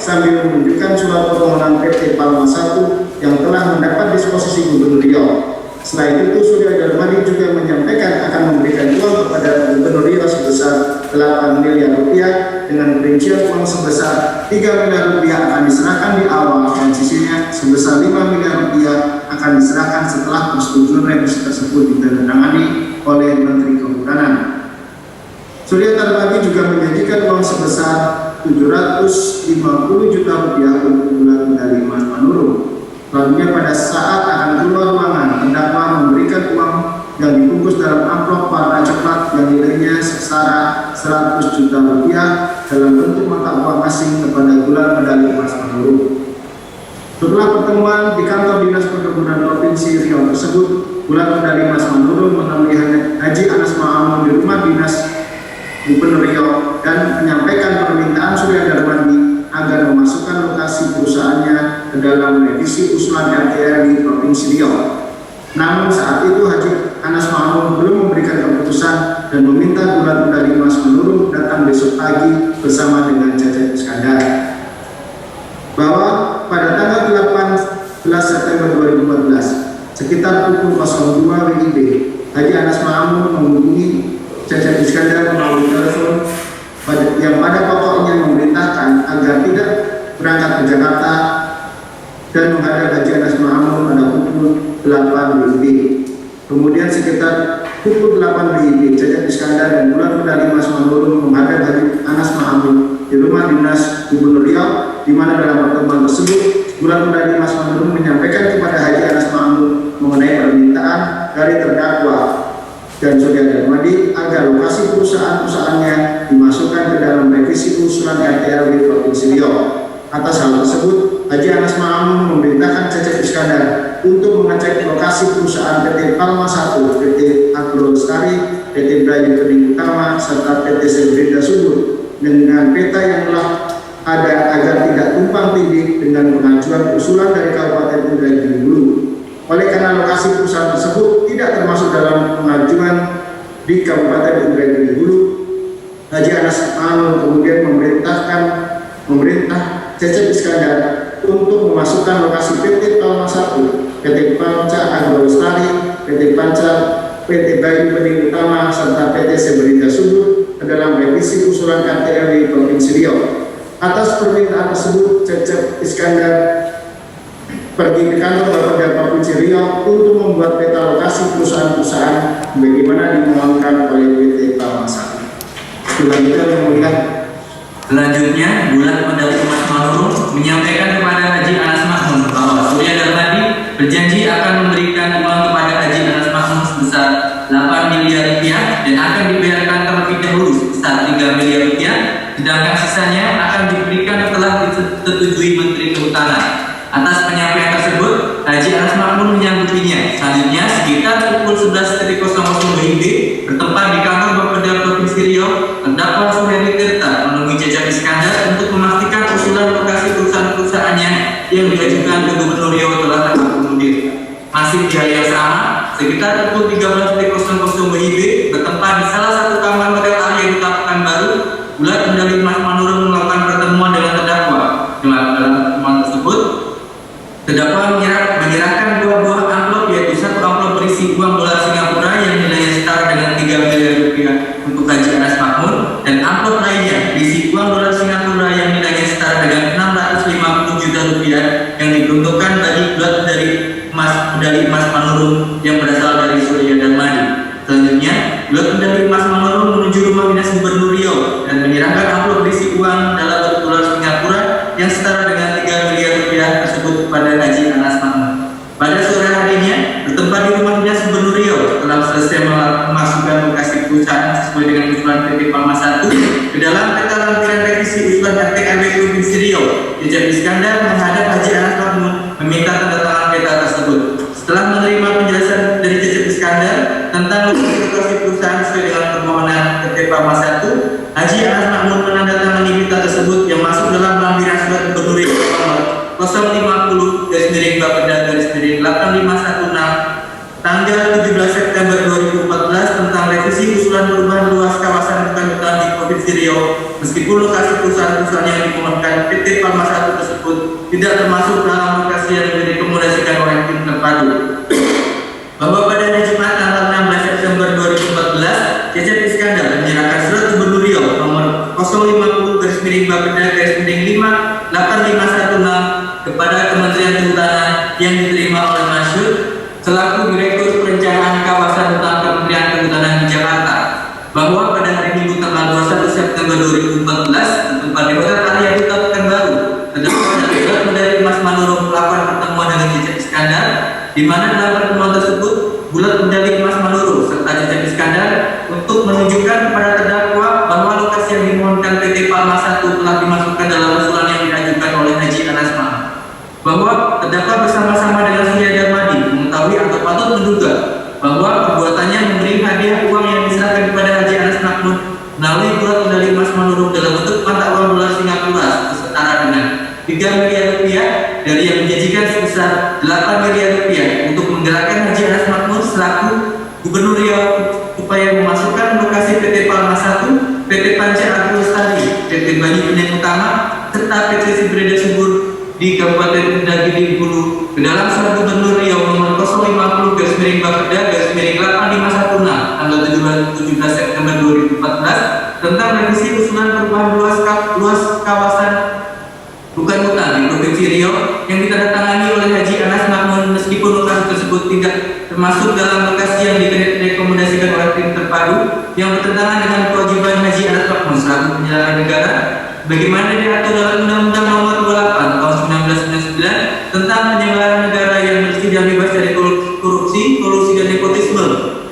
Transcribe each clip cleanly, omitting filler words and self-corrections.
sambil menunjukkan surat permohonan PT Palma I yang telah mendapat disposisi Gubernur Riau. Selain itu, Surya Darmadi juga menyampaikan akan memberikan uang kepada Gubernur Riau sebesar 8 miliar rupiah dengan perincian uang sebesar 3 miliar rupiah akan diserahkan di awal dan sisanya sebesar 5 miliar rupiah akan diserahkan setelah persetujuan revisi tersebut ditandatangani oleh Menteri Kehutanan. Surya Darmadi juga menjanjikan uang sebesar 750 juta rupiah untuk bulan medali emas Manurung. Selanjutnya pada saat akan keluar ruangan, terdakwa memberikan uang yang dibungkus dalam amplop warna coklat yang nilainya setara 100 juta rupiah dalam bentuk mata uang asing kepada bulan medali emas Manurung. Setelah pertemuan di kantor Dinas Perkebunan Provinsi Riau tersebut, bulan medali emas Manurung menemui Haji Anas Ma'amun di rumah dinas Gubernur Riau dan menyampaikan permintaan Surya Darmadi agar memasukkan lokasi perusahaannya ke dalam revisi usulan RT RW Provinsi Riau. Namun saat itu Haji Anas Ma'amun belum memberikan keputusan dan meminta bulan medali emas Manurung datang besok pagi bersama dengan Cecep Iskandar. Bahwa pada tanggal 18 September 2014 sekitar pukul 02 WIB, Haji Anas Ma'amun menghubungi Cecep Iskandar melalui telepon yang pada pokoknya memerintahkan agar tidak berangkat ke Jakarta dan menghadap Haji Anas Ma'amun pada pukul 8 WIB. Kemudian sekitar pukul 8 WIB, Cecep Iskandar dan bulan medali emas Manurung menghadap Haji Anas Ma'amun di rumah dinas Gubernur Riau, di mana dalam pertemuan tersebut bulan medali emas Manurung menyampaikan kepada Haji Anas Ma'amun mengenai permintaan dari terdakwa dan Surya Darmadi agar lokasi perusahaan-perusahaannya dimasukkan ke dalam revisi usulan RT RW Provinsi Riau. Atas hal tersebut, Haji Anas Ma'amun memerintahkan Cecep Iskandar untuk mengecek lokasi perusahaan PT Palma I, PT Agro Lestari, PT Brayu Bening Utama, serta PT Sebrida Subur dengan peta yang telah ada agar tidak tumpang tindih dengan pengajuan usulan dari Kabupaten Indragiri Hulu. Oleh karena lokasi perusahaan tersebut tidak termasuk dalam pengajuan di Kabupaten Indragiri Hulu, Haji Anas Ma'amun kemudian memerintah Cecep Iskandar untuk memasukkan lokasi PT Palma I, PT Panca Agro Lestari, PT Panca, PT Bayu Bening Utama, serta PT Sebrida Subur ke dalam revisi usulan RT RW Provinsi Riau. Atas permintaan tersebut, Cecep Iskandar pergi ke kantor Bapeda Provinsi Riau untuk membuat peta lokasi perusahaan-perusahaan bagaimana dimohonkan oleh PT Palma I. Selanjutnya, bulan medali emas Manurung menyampaikan kepada Haji Anas Ma'amun bahwa Surya Darmadi berjanji akan memberikan uang kepada Haji Anas Ma'amun sebesar 8 miliar rupiah dan akan dibayarkan terlebih dahulu sebesar 3 miliar rupiah, sedangkan sisanya akan diberikan setelah disetujui Menteri Kehutanan. Atas penyampaian tersebut, Haji Anas Ma'amun menyanggupinya. Selanjutnya, sekitar pukul 11.00 WIB, bertempat di kantor Bapeda Provinsi Riau, terdakwa Suryadi Tirta menemui Cecep Iskandar untuk memastikan usulan lokasi perusahaan-perusahaannya yang diajukan ke Gubernur Riau telah terakomodir. Masih di hari yang sama, sekitar pukul 13.00 WIB, bertempat di salah satu kamar hotel Arya Duta Pekanbaru, bulan medali emas Manurung melakukan pertemuan dengan terdakwa. Dalam pertemuan tersebut, terdakwa menyerahkan dua buah amplop, yaitu satu amplop berisi uang dolar Singapura yang nilainya setara dengan 3 miliar rupiah untuk Haji Anas Ma'amun, dan amplop lainnya berisi uang dolar Singapura yang nilainya setara dengan 650 juta rupiah yang diperuntukkan bagi bulan medali emas Manurung yang berasal dari Surya Darmadi. Selanjutnya, bulan medali emas Manurung menuju rumah dinas Gubernur Riau dan menyerahkan amplop berisi uang dalam bentuk dolar Singapura yang setara dengan 3 miliar rupiah tersebut kepada Haji Anas Ma'amun. Pada sore harinya, bertempat di rumah dinas Gubernur Riau setelah selesai memasukkan lokasi perusahaan sesuai dengan usulan PT Palma I ke dalam peta lampiran revisi usulan RT RW Provinsi Riau. Cecep Iskandar menghadap Haji Anas Ma'amun meminta tanda tangan peta tersebut. Setelah menerima penjelasan dari Cecep Iskandar tentang lokasi perusahaan sesuai dengan permohonan PT Palma I, Haji Anas Ma'amun menandatangani peta tersebut yang masuk dalam lampiran surat Gubernur Riau nomor 050-Bapeda-8516 tanggal 17 September 2014 tentang revisi usulan perubahan luas kawasan hutan di Provinsi Riau meskipun lokasi perusahaan-perusahaan yang dimohonkan PT Palma I tersebut tidak termasuk dalam lokasi yang direkomendasikan oleh tim terpadu. Bahwa pada hari Jumat tanggal 16 September 2014, Cecep Iskandar menyerahkan surat Gubernur Riau nomor 050-5/58516 kepada Kementerian Kehutanan yang diterima oleh Masyur selaku Direktur Perencanaan Kawasan Hutan Kementerian Kehutanan di Jakarta, bahwa pada hari Minggu tanggal 21 September 2014 di tempat di Hotel Arya Duta Pekanbaru terdakwa dan Bulat Medali Emas Manurung melakukan pertemuan dengan Cecep Iskandar, di mana dalam pertemuan tersebut Bulat Medali Emas Manurung serta Cecep Iskandar untuk menunjukkan kepada terdakwa bahwa lokasi yang dimohonkan PT Palma I telah dimasukkan dalam usulan yang diajukan oleh Haji Anas Mahmud, bahwa terdakwa bersama-sama dengan Surya Darmadi mengetahui atau patut menduga bahwa perbuatannya memberi hadiah uang yang diserahkan kepada Haji Anas Mahmud melalui Bulat Medali Emas Manurung dalam bentuk mata uang dolar Singapura setara dengan 3 miliar rupiah dari yang menjanjikan sebesar 8 miliar rupiah untuk menggerakkan Haji Anas Mahmud selaku Gubernur Riau upaya memasukkan lokasi PT Palma I, PT Panca Agro Lestari, PT Banyu Bening Utama, serta PT Sibreda Subur di Kabupaten Indagiri Hulu ke dalam surat Gubernur Riau nomor 050/85116 tanggal 17 September 2014 tentang revisi usulan perubahan luas kawasan bukan hutan di Provinsi Riau yang ditandatangani oleh Haji Anas Mahmud, meskipun lokasi tersebut tidak termasuk dalam lokasi yang direkomendasikan oleh tim terpadu yang bertentangan dengan kewajiban Haji Anas Mahmud selaku penyelenggara negara bagaimana diatur dalam Undang-Undang Nomor 28 Tahun 1999 tentang penyelenggaraan negara yang bersih dan bebas dari korupsi, kolusi dan nepotisme,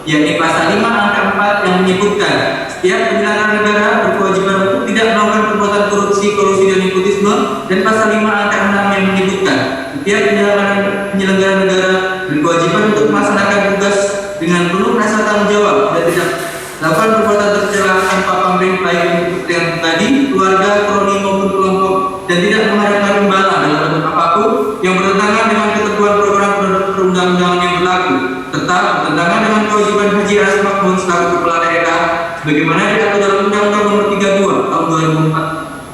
yakni pasal 5 angka 4 yang menyebutkan setiap penyelenggara negara berkewajiban untuk tidak melakukan perbuatan korupsi, kolusi dan nepotisme, dan pasal 5 angka 6 yang menyebutkan setiap penyelenggara negara berkewajiban untuk melaksanakan tugas dengan penuh rasa tanggung jawab dan tidak melakukan perbuatan tercela tanpa pamrih baik untuk kepentingan pribadi, keluarga, kroni maupun kelompok, dan tidak mengharapkan imbalan dalam bentuk apapun yang bertentangan dengan ketentuan program perundang-undangan yang berlaku, serta bertentangan dengan kewajiban Haji Anas Mahmud selaku kepala daerah sebagaimana diatur dalam Undang-Undang Nomor 32 Tahun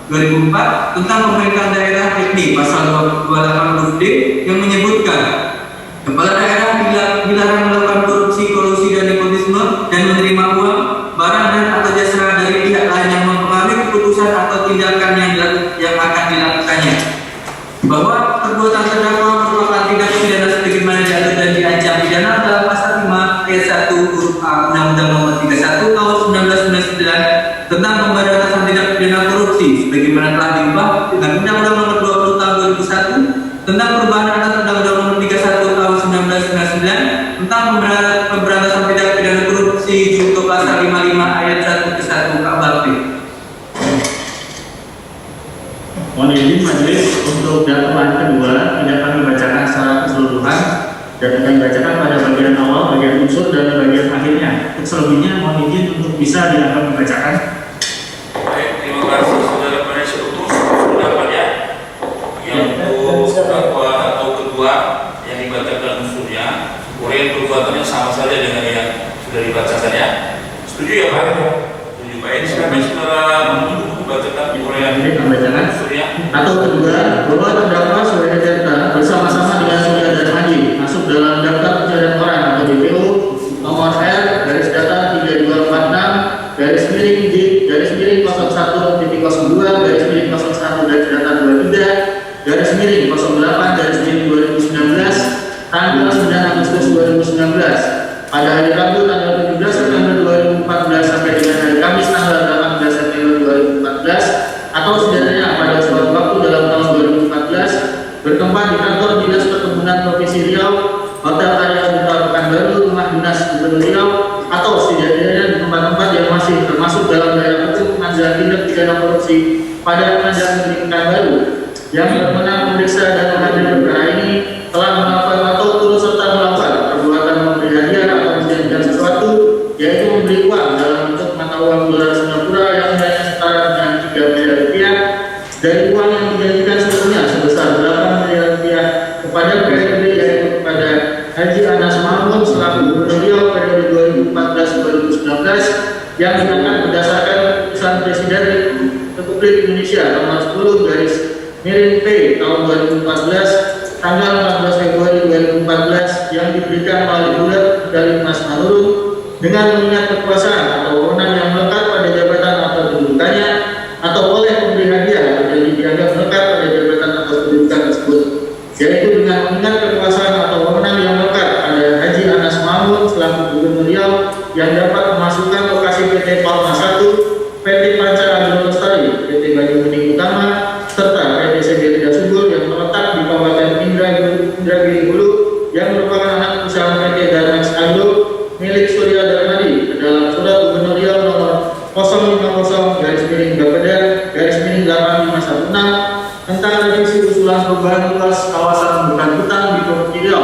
2004 tentang pemerintahan daerah, yakni pasal 28 huruf D yang menyebutkan kepala daerah dilarang melakukan korupsi, kolusi dan nepotisme dan menerima uang, barang dan atau jasa dari pihak lain yang mempengaruhi keputusan atau tindakan yang akan dilakukannya. Bahwa perbuatan terdakwa merupakan tindak pidana sebagaimana diatur dan diancam pidana dalam pasal 5 ayat 1 huruf A Undang-Undang Nomor 31 Tahun 1999 tentang pemberantasan tindak pidana korupsi sebagaimana telah diubah dengan Undang-Undang Nomor 20 Tahun 2001 tentang perubahan atas Undang-Undang Nomor 31 Tahun 1999 tentang pemberantasan tindak pidana korupsi junto pasal 55 ayat 1 ke 1 KUHP. Mohon izin majelis untuk dakwaan kedua tidak kami bacakan secara keseluruhan dan akan dibacakan pada bagian awal, bagian unsur dan bagian akhirnya. Untuk selebihnya mohon izin untuk bisa dianggap dibacakan. Baik, terima kasih saudara penasihat hukum pendapat ya. Yang untuk dakwaan atau kedua yang dibacakan unsurnya, uraian perbuatannya sama saja dengan yang sudah dibacakan ya. Setuju ya Pak? Setuju Pak. Ini silakan saudara menuntut membacakan uraian unsurnya. Atau kedua, bahwa terdakwa Surya Darmadi bersama-sama dengan Surya Darmadi masuk dalam daftar pencarian orang atau DPO nomor R garis datar 3246 garis miring J garis miring 01.02 garis miring 01 garis datar 23 garis miring 08 garis miring 2019 tanggal 9 Agustus 2019 pada hari Rabu tanggal 17 September 2014 sampai dengan hari Kamis tanggal 18 September 2014 atau setidaknya pada suatu waktu dalam tahun 2014 bertempat di kantor Dinas Perkebunan Provinsi Riau, Hotel Arya Duta Pekanbaru, Rumah Dinas Gubernur Riau, atau setidaknya di tempat-tempat yang masih termasuk dalam daerah hukum pengadilan tindak pidana korupsi pada Pengadilan Negeri Pekanbaru yang berwenang memeriksa dan mengadili perkara ini telah melakukan atau turut serta melakukan perbuatan memberi hadiah atau menjanjikan sesuatu, yaitu memberi uang dalam bentuk mata uang dolar Singapura yang nilainya setara dengan 3 miliar rupiah dari uang yang dijanjikan sebelumnya sebesar 8 miliar rupiah kepada PRD, yaitu kepada Haji Anas Mahmud selaku Gubernur Riau periode 2014-2019 yang dinaikkan berdasarkan keputusan Presiden Republik Indonesia nomor 10 garis miring P tahun 2014 tanggal 14 Februari 2014 yang diberikan oleh bulat medali emas Manurung dengan mengingat kekuasaan atau wewenang yang melekat pada jabatan atau kedudukannya atau oleh pemberi hadiah yang dianggap melekat pada jabatan atau kedudukan tersebut, yaitu dengan mengingat kekuasaan atau wewenang yang melekat pada Haji Anas Mamun selaku Gubernur Riau yang dapat memasukkan lokasi PT Palma 1, PT Panca Agro Lestari, PT Banyu Bening Utama, serta PT Segerida Subur yang terletak di Kabupaten Indragiri Hulu yang merupakan anak usaha PT Darmax Agro milik Surya Darmadi ke dalam Surat Gubernur Riau nomor 050 garis miring Bapeda garis miring 8516 tentang revisi usulan perubahan luas kawasan bukan hutan di Provinsi Riau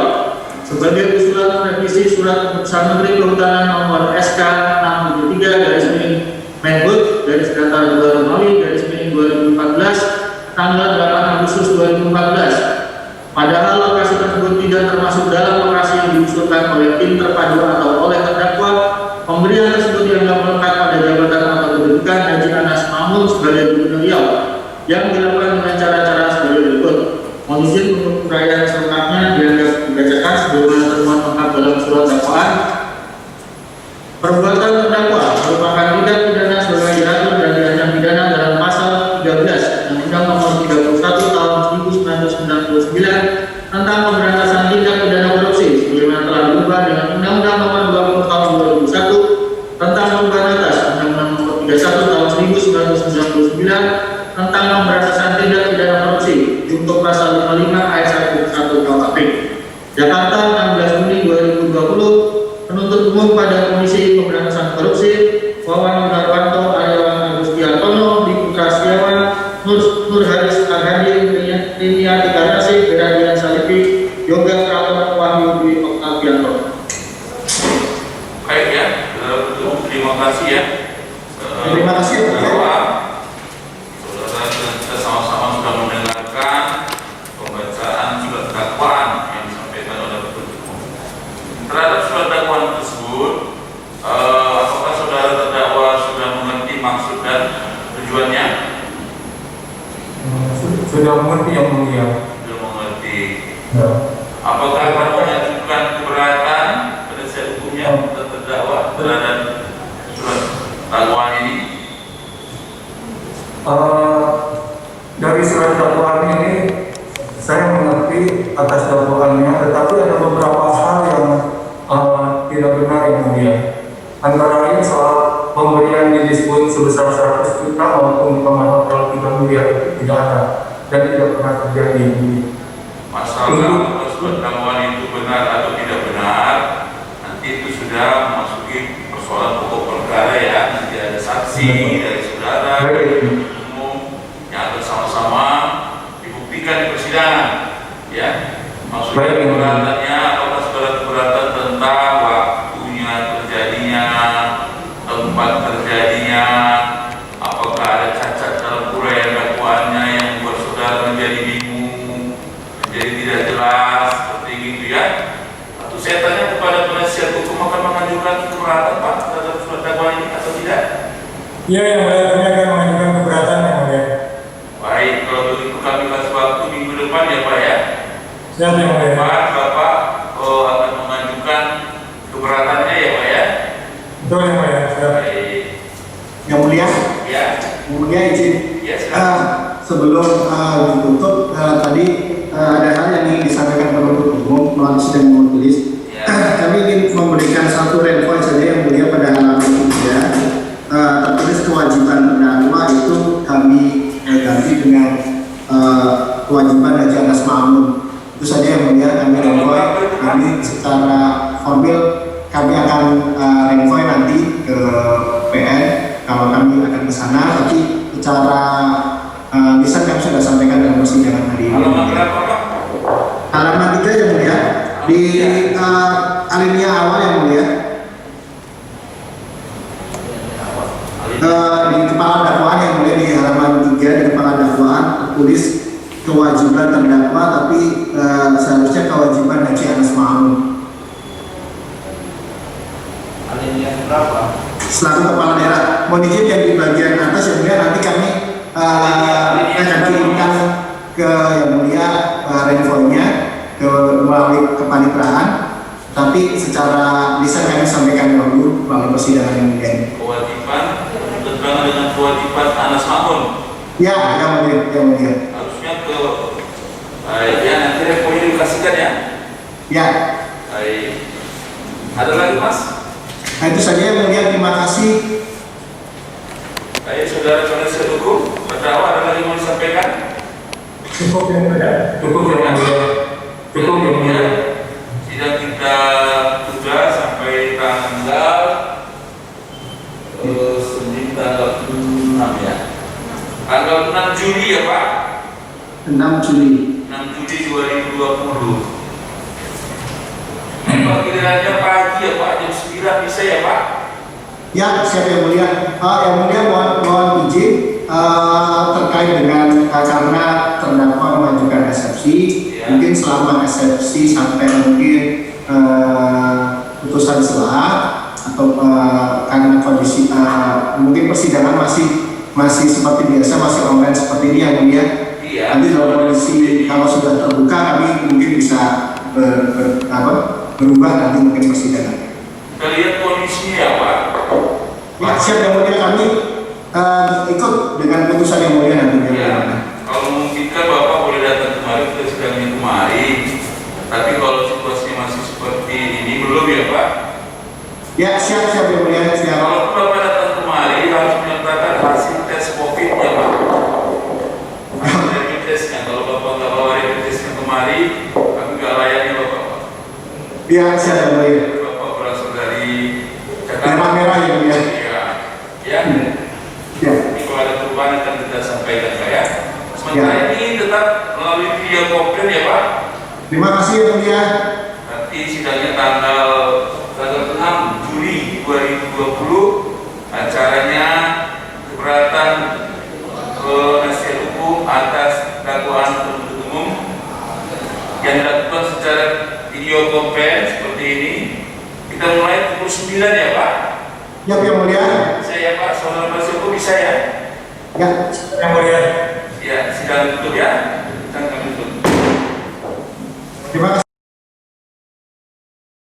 sebagai usulan revisi Surat Keputusan Menteri Kehutanan nomor SK 673 garis miring Menhut garis datar 2 Romawi garis miring 2014 tanggal 8 Agustus 2014. Padahal lokasi tersebut tidak termasuk dalam lokasi yang diusulkan oleh tim terpadu atau oleh terdakwa, pemberian tersebut dianggap melekat pada jabatan atau kedudukan Haji Anas Mamun sebagai Gubernur Riau yang dilakukan dengan cara-cara sebagai berikut. Mohon izin untuk uraian selengkapnya dianggap dibacakan sebagaimana termuat lengkap dalam surat dakwaan. Perbuatan terdakwa merupakan tindak pidana sebagai diatur dan diancam pidana dalam pasal 13 Undang-Undang Nomor 31 Tahun 1999 tentang pemberantasan tindak pidana korupsi sebagaimana telah diubah dengan Undang-Undang Nomor 20 Tahun 2001 tentang perubahan atas Undang-Undang Nomor 31 Tahun 1999 tentang pemberantasan tindak pidana korupsi untuk pasal 55 ayat 1 KUHP. Jakarta 16 Juni 2020. Penuntut umum pada Komisi Pemberantasan Korupsi Wawan Darwanto Aryawan Agustiantono Diputra Setiawan Nur Haris Arhadi Riniati Karnasi Geradian Salifi Yoga Kraton Wahyu Dwi Oktavianto. Baik ya, terima kasih ya. Terima kasih ya. Saudara kita sama-sama sudah mendengarkan pembacaan surat dakwaan yang disampaikan oleh penuntut umum. Terhadap surat dakwaan tersebut, apakah saudara terdakwa sudah mengerti maksud dan tujuannya? Sudah mengerti yang mulia. Sudah mengerti. Ya. Apakah akan mengajukan keberatan penasihat hukumnya dan terdakwa terhadap surat dakwaan ini? Dari surat dakwaan ini saya mengerti atas dakwaannya, tetapi ada beberapa hal yang tidak benar yang mulia. Antara lain soal pemberian di diskon sebesar 100 juta maupun pemaham kalau tidak mulia itu tidak ada dan tidak pernah terjadi. Masalah surat dakwaan itu benar atau tidak benar, nanti itu sudah memasuki persoalan pokok perkara ya. Nanti ada saksi dari saudara, dari umum yang akan sama-sama dibuktikan di persidangan, ya. Maksudnya keberatannya, apakah saudara keberatan tentang waktunya terjadinya, tempat terjadinya, apakah ada cacat dalam uraian dakwaannya yang membuat saudara menjadi bingung, menjadi tidak jelas, seperti gitu ya. Atau saya tanya kepada penasihat hukum akan mengajukan keberatan Pak terhadap surat dakwaan ini atau tidak? Ya, yang mulia, kami akan mengajukan keberatan yang mulia. Baik, kalau begitu kami kasih waktu minggu depan ya Pak ya. Siap yang mulia. Pak, Bapak akan mengajukan keberatannya ya Pak ya. Betul yang mulia. Siap. Baik. Yang mulia, Ya. Yang mulia izin. Ya, silakan. Sebelum ditutup tadi ada hal yang ingin disampaikan penuntut umum melalui sidang majelis. Ya. Kami ingin memberikan satu renvoy saja yang mulia pada halaman 3. Tertulis kewajiban terdakwa itu kami ganti dengan kewajiban Haji Anas Mamun. Itu saja yang mulia kami renvoy. Kami secara formal kami akan renvoy nanti ke PN kalau kami akan ke sana, tapi secara lisan kami sudah sampaikan dalam persidangan hari ini. Halaman berapa Pak? Halaman 3 yang mulia di alinea awal yang mulia. Di kepala dakwaan yang mulia di halaman 3 di kepala dakwaan tertulis kewajiban terdakwa, tapi seharusnya kewajiban Haji Anas Mamun. Alinea berapa? Selaku kepala daerah, mohon izin yang di bagian atas yang mulia nanti kami akan kirimkan ke Yang Mulia renvoinya melalui kepanitraan, tapi secara lisan kami sampaikan dahulu melalui persidangan Yang Mulia ini. Kewajiban bertentangan dengan kewajiban Anas Makmun. Ya, Yang Mulia, Yang Mulia. Harusnya ke ya nanti reponya dikasihkan ya. Ya, Baik. Ada lagi Mas? nah itu saja Yang Mulia, terima kasih. Baik, saudara penasihat hukum, terdakwa ada lagi mau disampaikan? Cukup Yang Mulia. Cukup Yang Mulia. Cukup Yang Mulia. Sidang kita tunda sampai tanggal tanggal 6 ya. Tanggal 6 Juli ya Pak. 6 Juli. 6 Juli 2020. Panggilannya pagi ya Pak, jam 9 bisa ya Pak? Ya, siap Yang Mulia. Yang Mulia mohon izin terkait dengan karena terdakwa mengajukan eksepsi, Ya. mungkin selama eksepsi sampai mungkin putusan selah atau karena kondisi mungkin persidangan masih seperti biasa, masih online seperti ini Yang Mulia. Iya. Nanti dalam kondisi kalau sudah terbuka kami mungkin bisa berubah nanti mungkin persidangan. Kita lihat kondisinya ya Pak. Ya, siap Yang Mulia, kami ikut dengan putusan Yang Mulia nanti. Ya. Kalau memungkinkan Bapak boleh datang kemari, kita sidangnya kemari. Tapi kalau situasinya masih seperti ini belum ya Pak. Ya, siap Yang Mulia, siap. Kalau Bapak datang kemari harus menyertakan hasil tes COVID ya Pak. Hasil rapid testnya. Kalau Bapak nggak bawa rapid testnya kemari, kami nggak layani Bapak. Ya, siap Yang Mulia. Bapak berasal dari Merah-merah Yang Mulia. Iya. Ya. Ya, Ini kalau ada perubahan akan kita sampaikan Pak ya. Sementara ini tetap melalui video konferensi ya Pak. terima kasih Yang Mulia. Nanti sidangnya tanggal 6 Juli 2020. Acaranya keberatan penasihat hukum atas dakwaan penuntut umum yang dilakukan secara video konferensi seperti ini. Kita mulai pukul 9 ya Pak. Ya, Yang Mulia. Saya Pak, saudara penasihat hukum bisa ya? Ya, Yang Mulia. Ya, sidang tutup ya. Sidang kami tutup. terima kasih.